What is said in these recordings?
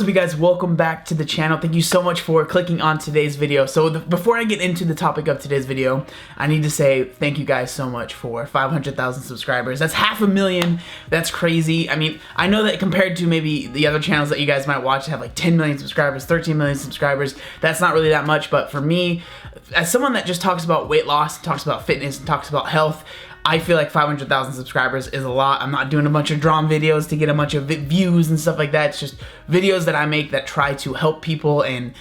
up, you guys? Welcome back to the channel. Thank you so much for clicking on today's video. So before I get into the topic of today's video, I need to say thank you guys so much for 500,000 subscribers. That's 500,000. That's crazy. I mean, I know that compared to maybe the other channels that you guys might watch that have like 10 million subscribers, 13 million subscribers, that's not really that much. But for me, as someone that just talks about weight loss, talks about fitness, and talks about health, I feel like 500,000 subscribers is a lot. I'm not doing a bunch of drawn videos to get a bunch of views and stuff like that. It's just videos that I make that try to help people, and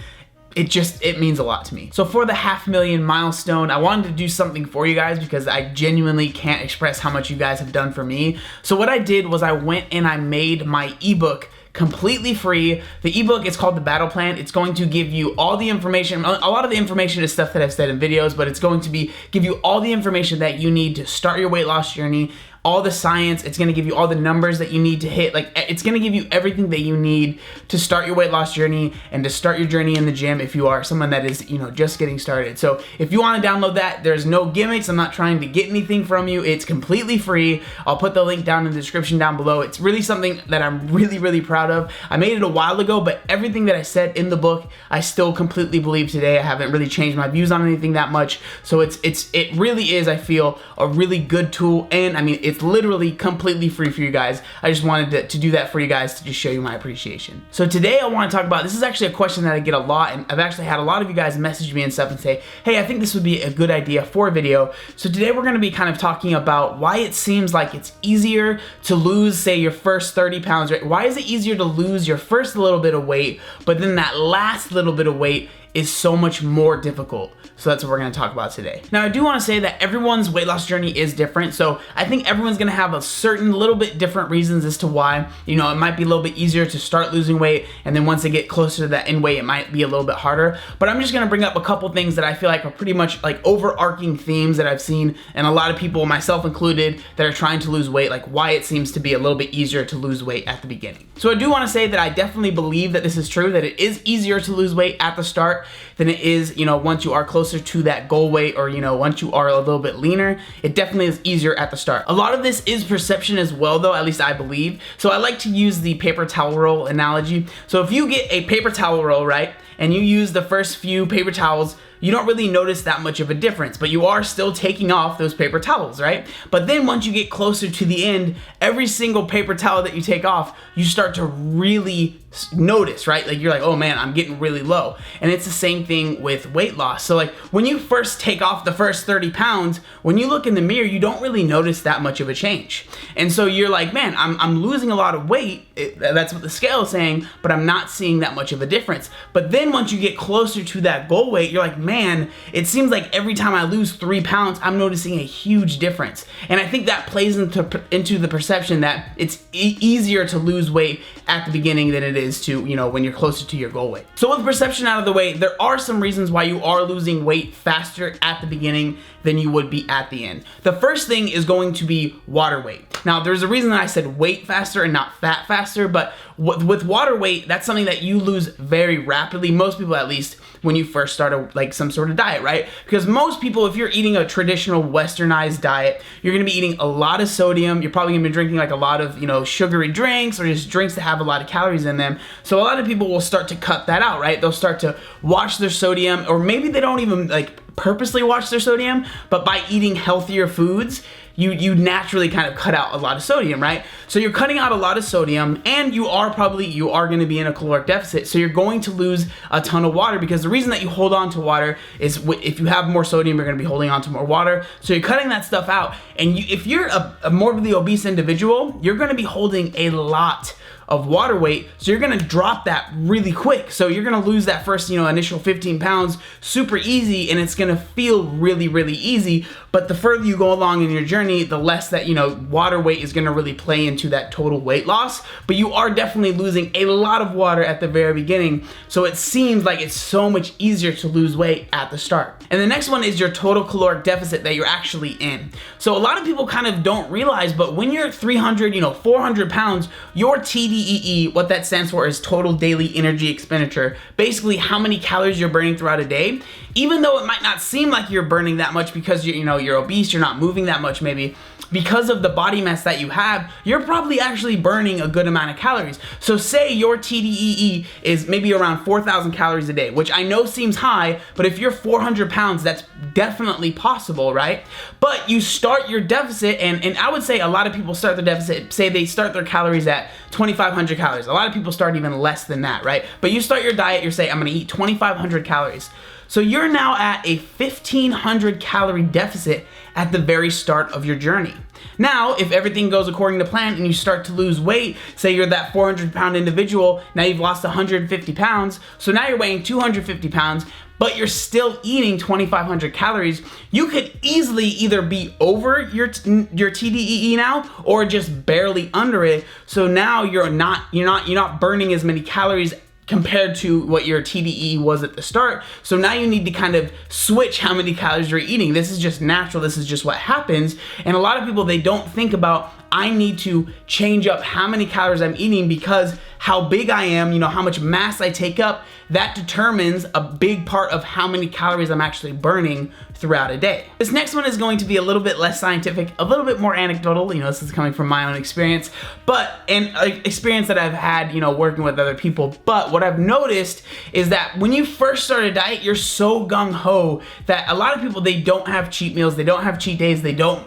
it means a lot to me. So for the 500,000 milestone, I wanted to do something for you guys because I genuinely can't express how much you guys have done for me. So what I did was I went and I made my ebook completely free. The ebook is called The Battle Plan. It's going to give you all the information. A lot of the information is stuff that I've said in videos, but it's going to give you all the information that you need to start your weight loss journey, all the science. It's going to give you all the numbers that you need to hit. Like, it's going to give you everything that you need to start your weight loss journey and to start your journey in the gym if you are someone that is, just getting started. So if you want to download that, there's no gimmicks. I'm not trying to get anything from you. It's completely free. I'll put the link down in the description down below. It's really something that I'm really, really proud of. I made it a while ago, but everything that I said in the book, I still completely believe today. I haven't really changed my views on anything that much. So it really is, I feel, a really good tool. And I mean, it's literally completely free for you guys. I just wanted to do that for you guys to just show you my appreciation. So today I want to talk about, this is actually a question that I get a lot, and I've actually had a lot of you guys message me and stuff and say, hey, I think this would be a good idea for a video. So today we're going to be kind of talking about why it seems like it's easier to lose, say, your first 30 pounds, right? Why is it easier to lose your first little bit of weight, but then that last little bit of weight is so much more difficult? So that's what we're gonna talk about today. Now, I do wanna say that everyone's weight loss journey is different. So I think everyone's gonna have a certain little bit different reasons as to why, it might be a little bit easier to start losing weight, and then once they get closer to that end weight, it might be a little bit harder. But I'm just gonna bring up a couple things that I feel like are pretty much like overarching themes that I've seen, and a lot of people, myself included, that are trying to lose weight, like why it seems to be a little bit easier to lose weight at the beginning. So I do wanna say that I definitely believe that this is true, that it is easier to lose weight at the start than it is, once you are closer to that goal weight, or, once you are a little bit leaner. It definitely is easier at the start. A lot of this is perception as well, though, at least I believe. So I like to use the paper towel roll analogy. So if you get a paper towel roll, right, and you use the first few paper towels, you don't really notice that much of a difference, but you are still taking off those paper towels, right? But then once you get closer to the end, every single paper towel that you take off, you start to really notice, right? Like, you're like, oh man, I'm getting really low. And it's the same thing with weight loss. So like, when you first take off the first 30 pounds, when you look in the mirror, you don't really notice that much of a change. And so you're like, man, I'm losing a lot of weight. That's what the scale is saying, but I'm not seeing that much of a difference. But then once you get closer to that goal weight, you're like, man, it seems like every time I lose 3 pounds, I'm noticing a huge difference. And I think that plays into the perception that it's easier to lose weight at the beginning than it is to, when you're closer to your goal weight. So with perception out of the way, there are some reasons why you are losing weight faster at the beginning than you would be at the end. The first thing is going to be water weight. Now, there's a reason that I said weight faster and not fat faster, but with water weight, that's something that you lose very rapidly, most people at least, when you first start like some sort of diet, right? Because most people, if you're eating a traditional westernized diet, you're gonna be eating a lot of sodium. You're probably gonna be drinking like a lot of, sugary drinks, or just drinks that have a lot of calories in them. So a lot of people will start to cut that out, right? They'll start to watch their sodium, or maybe they don't even purposely watch their sodium, but by eating healthier foods, you naturally kind of cut out a lot of sodium, right? So you're cutting out a lot of sodium, and you are going to be in a caloric deficit. So you're going to lose a ton of water, because the reason that you hold on to water is if you have more sodium, you're going to be holding on to more water. So you're cutting that stuff out. And if you're a morbidly obese individual, you're going to be holding a lot of water weight, so you're gonna drop that really quick. So you're gonna lose that first, initial 15 pounds super easy, and it's gonna feel really, really easy. But the further you go along in your journey, the less that, water weight is gonna really play into that total weight loss. But you are definitely losing a lot of water at the very beginning. So it seems like it's so much easier to lose weight at the start. And the next one is your total caloric deficit that you're actually in. So a lot of people kind of don't realize, but when you're 300, 400 pounds, your TD TDEE, what that stands for is total daily energy expenditure. Basically, how many calories you're burning throughout a day. Even though it might not seem like you're burning that much because you're obese, you're not moving that much maybe, because of the body mass that you have, you're probably actually burning a good amount of calories. So say your TDEE is maybe around 4,000 calories a day, which I know seems high, but if you're 400 pounds, that's definitely possible, right? But you start your deficit, and I would say a lot of people start their deficit, say they start their calories at 2,500 calories. A lot of people start even less than that, right? But you start your diet, you're saying, I'm gonna eat 2,500 calories. So you're now at a 1,500 calorie deficit at the very start of your journey. Now, if everything goes according to plan and you start to lose weight, say you're that 400-pound individual, now you've lost 150 pounds, so now you're weighing 250 pounds, but you're still eating 2,500 calories, you could easily either be over your TDEE now or just barely under it. So now you're not burning as many calories compared to what your TDEE was at the start. So now you need to kind of switch how many calories you're eating. This is just natural. This is just what happens. And a lot of people, they don't think about, I need to change up how many calories I'm eating because how big I am, how much mass I take up, that determines a big part of how many calories I'm actually burning throughout a day. This next one is going to be a little bit less scientific, a little bit more anecdotal. This is coming from my own experience, and experience that I've had, working with other people. But what I've noticed is that when you first start a diet, you're so gung-ho that a lot of people, they don't have cheat meals, they don't have cheat days, they don't,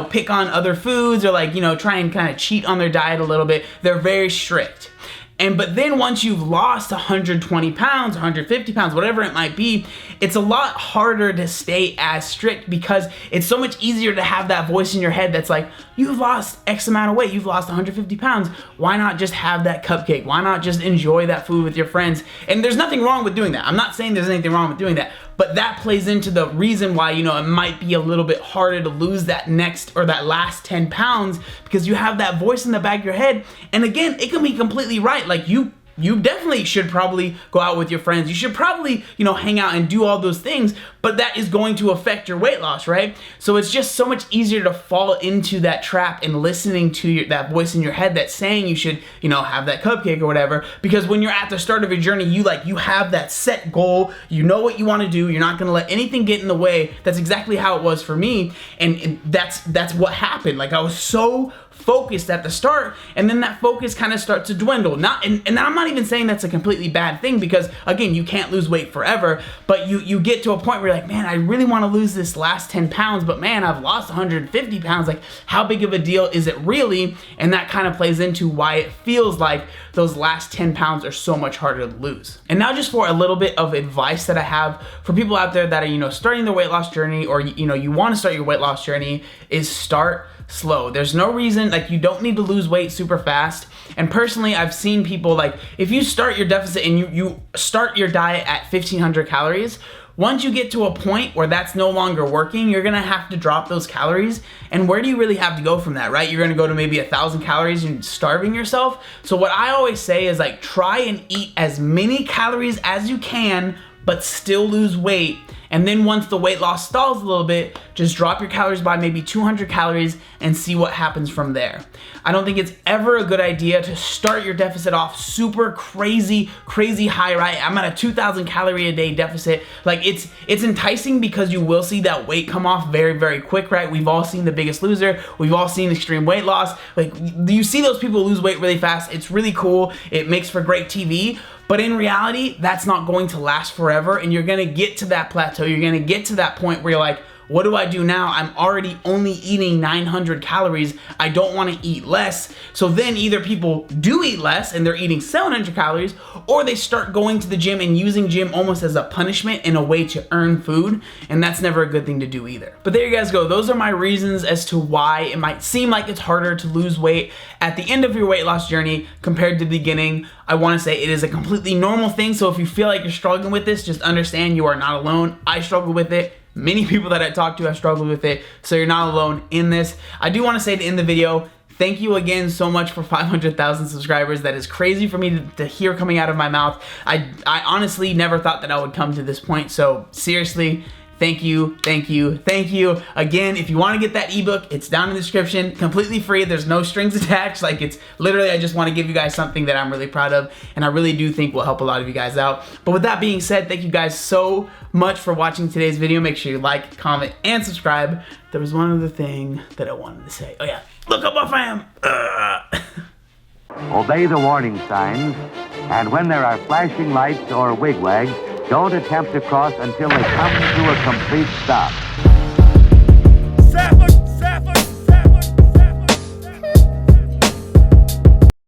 pick on other foods or try and kind of cheat on their diet a little bit. They're very strict. But then once you've lost 120 pounds, 150 pounds, whatever it might be, it's a lot harder to stay as strict because it's so much easier to have that voice in your head that's like, you've lost X amount of weight, you've lost 150 pounds. Why not just have that cupcake? Why not just enjoy that food with your friends? And there's nothing wrong with doing that. I'm not saying there's anything wrong with doing that, but that plays into the reason why, it might be a little bit harder to lose that that last 10 pounds because you have that voice in the back of your head. And again, it can be completely right. Like you definitely should probably go out with your friends. You should probably, hang out and do all those things, but that is going to affect your weight loss, right? So it's just so much easier to fall into that trap and listening to that voice in your head that's saying you should, have that cupcake or whatever, because when you're at the start of your journey, you have that set goal, you know what you want to do, you're not going to let anything get in the way. That's exactly how it was for me, and that's what happened. Like, I was so focused at the start, and then that focus kind of starts to dwindle. And I'm not even saying that's a completely bad thing, because again, you can't lose weight forever, but you get to a point where you're like, man, I really want to lose this last 10 pounds, but man, I've lost 150 pounds. Like, how big of a deal is it really? And that kind of plays into why it feels like those last 10 pounds are so much harder to lose. And now just for a little bit of advice that I have for people out there that are, starting their weight loss journey, or, you want to start your weight loss journey, is start slow. There's no reason, you don't need to lose weight super fast. And personally, I've seen people, if you start your deficit and you start your diet at 1,500 calories, once you get to a point where that's no longer working, you're gonna have to drop those calories. And where do you really have to go from that, right? You're gonna go to maybe 1,000 calories and starving yourself. So what I always say is try and eat as many calories as you can, but still lose weight. And then once the weight loss stalls a little bit, just drop your calories by maybe 200 calories and see what happens from there. I don't think it's ever a good idea to start your deficit off super crazy high, right? I'm at a 2,000 calorie a day deficit. It's enticing because you will see that weight come off very, very quick, right? We've all seen The Biggest Loser. We've all seen extreme weight loss. You see those people lose weight really fast. It's really cool. It makes for great TV. But in reality, that's not going to last forever, and you're gonna get to that plateau. You're gonna get to that point where you're like, what do I do now? I'm already only eating 900 calories. I don't want to eat less. So then either people do eat less and they're eating 700 calories, or they start going to the gym and using gym almost as a punishment and a way to earn food. And that's never a good thing to do either. But there you guys go. Those are my reasons as to why it might seem like it's harder to lose weight at the end of your weight loss journey compared to the beginning. I want to say it is a completely normal thing. So if you feel like you're struggling with this, just understand you are not alone. I struggle with it. Many people that I talk to have struggled with it, so you're not alone in this. I do want to say to end the video, thank you again so much for 500,000 subscribers. That is crazy for me to hear coming out of my mouth. I honestly never thought that I would come to this point, so seriously, Thank you, thank you, thank you. Again, if you want to get that ebook, it's down in the description, completely free. There's no strings attached. Like, it's literally, I just want to give you guys something that I'm really proud of, and I really do think will help a lot of you guys out. But with that being said, thank you guys so much for watching today's video. Make sure you like, comment, and subscribe. There was one other thing that I wanted to say. Oh yeah, look up our fam. Obey the warning signs, and when there are flashing lights or wigwags, don't attempt to cross until they come to a complete stop.